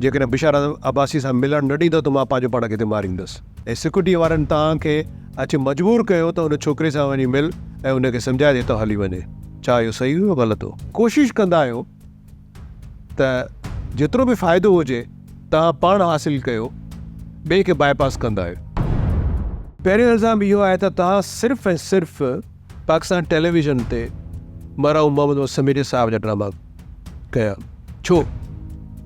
जेकॾहिं बिशार अब्बासी सां मिलणु न ॾींदो त मां पंहिंजो पाण खे मारींदुसि। ऐं सिक्योरिटी वारनि तव्हांखे अची मजबूर कयो त उन छोकिरे सां वञी मिल ऐं उनखे सम्झाए ॾे त हली वञे। छा इहो सही हो ग़लति हो? कोशिशि कंदा आहियो त जेतिरो बि फ़ाइदो हुजे तव्हां पाण हासिलु कयो, ॿिए खे बाईपास कंदा आहियो। पहिरियों इल्ज़ाम इहो आहे त तव्हां सिर्फ़ु ऐं सिर्फ़ु पाकिस्तान टेलीविज़न ते मराऊ मोहम्मद समीर साहब जा ड्रामा कया। छो?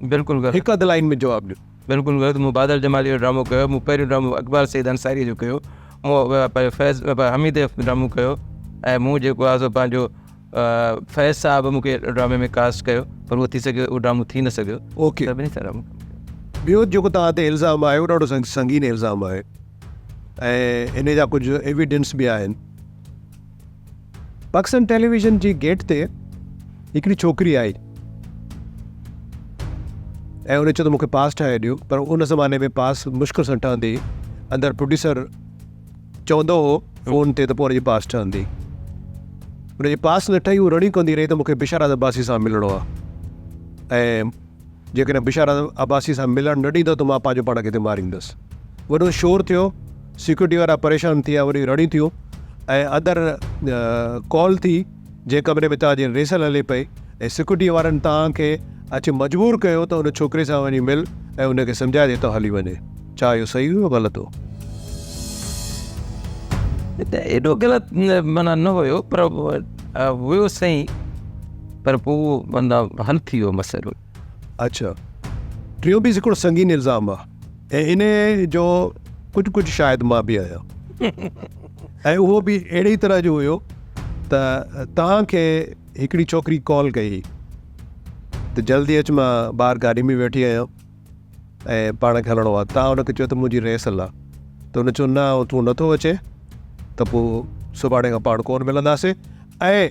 बिल्कुलु हिकु अधु लाइन में जवाबु ॾियो। बिल्कुलु ग़लति। मूं बादल जमाली जो ड्रामो कयो, मूं पहिरियों ड्रामो अकबर सईद अंसारी जो कयो, मूं फैज़ हमीद जो ड्रामो कयो, ऐं मूं जेको आहे सो पंहिंजो फैज़ साहब मूंखे ड्रामे में कास्ट कयो, पर उहो थी सघियो उहो ड्रामो थी न सघियो। ओके। सभिनी सां ॿियो जेको तव्हां ते इल्ज़ाम आहे उहो ॾाढो संगीन इल्ज़ाम आहे ऐं इन जा कुझु एविडेंस बि आहिनि। पाकिस्तान टेलीविज़न जी गेट ते हिकिड़ी छोकिरी आई ऐं उन चयो त मूंखे पास ठाहे ॾियो, पर उन ज़माने में पास मुश्किल सां ठहंदी। अंदरि प्रोड्यूसर चवंदो हो फ़ोन ते त पोइ हुनजी पास ठहंदी। हुनजी पास न ठही, उहा रड़ी कंदी रही त मूंखे बिशार अब्बासी सां मिलणो आहे, ऐं जेकॾहिं बिशार अब्बासी सां मिलणु न ॾींदो त मां पंहिंजो पाण खे मारींदुसि। वॾो शोर थियो, सिक्योरिटी वारा परेशान थिया, वरी रड़ी थियूं ऐं अदर कॉल थी जंहिं कमरे में तव्हांजी रेसल हले पई, ऐं सिक्योरिटी वारनि तव्हांखे अची मजबूर कयो त उन छोकिरे सां वञी मिल ऐं उनखे सम्झाए ॾे त हली वञे। छा इहो सही हो ग़लति हो? एॾो ग़लति माना न हुयो, पर हुयो सही, पर पोइ माना हल थी वियो मसइलो। अच्छा, टियों बि हिकिड़ो संगीन इल्ज़ाम आहे ऐं इन जो कुझु शायदि मां बि आहियां ऐं उहो बि अहिड़ी तरह जो हुयो त तव्हांखे हिकिड़ी छोकिरी कॉल कई त जल्दी अचु, मां ॿाहिरि गाॾी में वेठी आहियां ऐं पाण खे हलणो आहे। तव्हां हुनखे चयो त मुंहिंजी रेसल आहे, त हुन चयो न तूं नथो अचे त पोइ सुभाणे खां पाण कोन मिलंदासीं, ऐं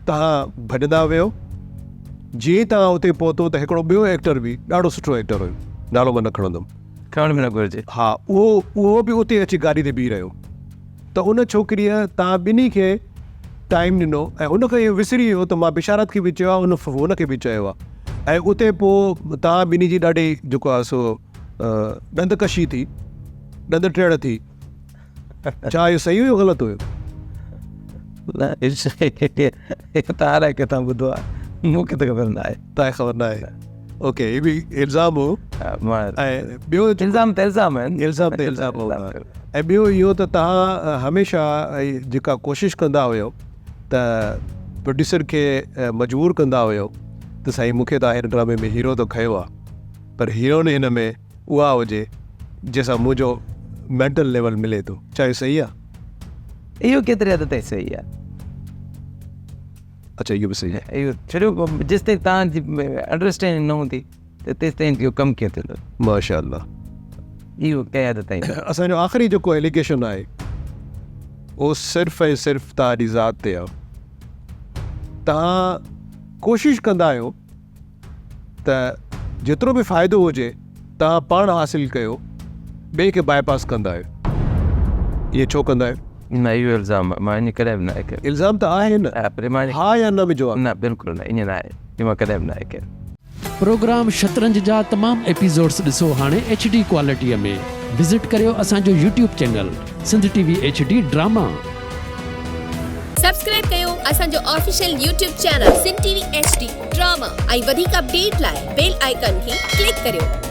तव्हां भॼंदा वियो। जीअं तव्हां उते पहुतो त हिकिड़ो ॿियो एक्टर बि ॾाढो सुठो एक्टर हुयो, नालो मां न खणंदुमि, खणण बि न घुरिजे। हा, उहो बि उते अची गाॾी ते बीह रहियो, त उन छोकिरीअ तव्हां ॿिन्ही खे टाइम ॾिनो ऐं उनखे इहो विसरी वियो त मां बिशारत खे बि चयो आहे, उनखे बि चयो आहे, ऐं उते पोइ तव्हां ॿिन्ही जी ॾाढी जेको आहे सो ॾंदकशी थी, ॾंद टेड़ थी। छा इहो सही हुयो ग़लति हुयो? तारा किथां ॿुधो आहे, मूंखे त ख़बर न आहे। तव्हांखे ख़बर न आहे? ओके, इहो बि इल्ज़ाम हो। ऐं ॿियो इल्ज़ाम त इल्ज़ाम आहिनि, इल्ज़ाम त इल्ज़ाम हो। ऐं ॿियो इहो त तव्हां हमेशह जेका कोशिशि कंदा हुयो त प्रोड्यूसर खे मजबूर कंदा हुयो त साईं मूंखे त हिन ड्रामे में हीरो त खयो आहे, पर हीरोइन हिन में उहा हुजे जंहिंसां मुंहिंजो मेंटल लेवल मिले थो। छा इहो सही आहे? इहो केतिरे हद ताईं सही आहे? अच्छा, इहो बि सही आहे। इहो छॾियो, जेसि ताईं तव्हांजी अंडरस्टैंडिंग न हूंदी त तेसि ताईं इहो कमु कीअं थींदो? माशाअल्लाह। इहो कंहिं हद ताईं असांजो आख़िरी जेको एलिगेशन आहे उहो सिर्फ़ु ऐं सिर्फ़ु तव्हांजी ज़ात ते आहे। तव्हां कोशिशि कंदा आहियो त जेतिरो बि फ़ाइदो हुजे तव्हां पाण हासिलु कयो, ॿिए खे बाईपास कंदा आहियो। इहे छो कंदा आहियो? न, इहो इल्ज़ाम मां इन कॾहिं बि न आहे कयो। इल्ज़ाम त आहे न, पर मां हा या न में जवाबु? न, बिल्कुलु न, ईअं न आहे, इहो मां कॾहिं बि न आहे कयो। प्रोग्राम शतरंज जा तमामु एपिसोड्स ॾिसो हाणे HD क्वालिटीअ में। विज़िट करियो असांजो YouTube channel Sindh TV HD drama. Subscribe कयो असांजो official YouTube channel Sindh TV HD drama ऐं वधीक अपडेट लाइ बेल आइकन खे क्लिक करियो।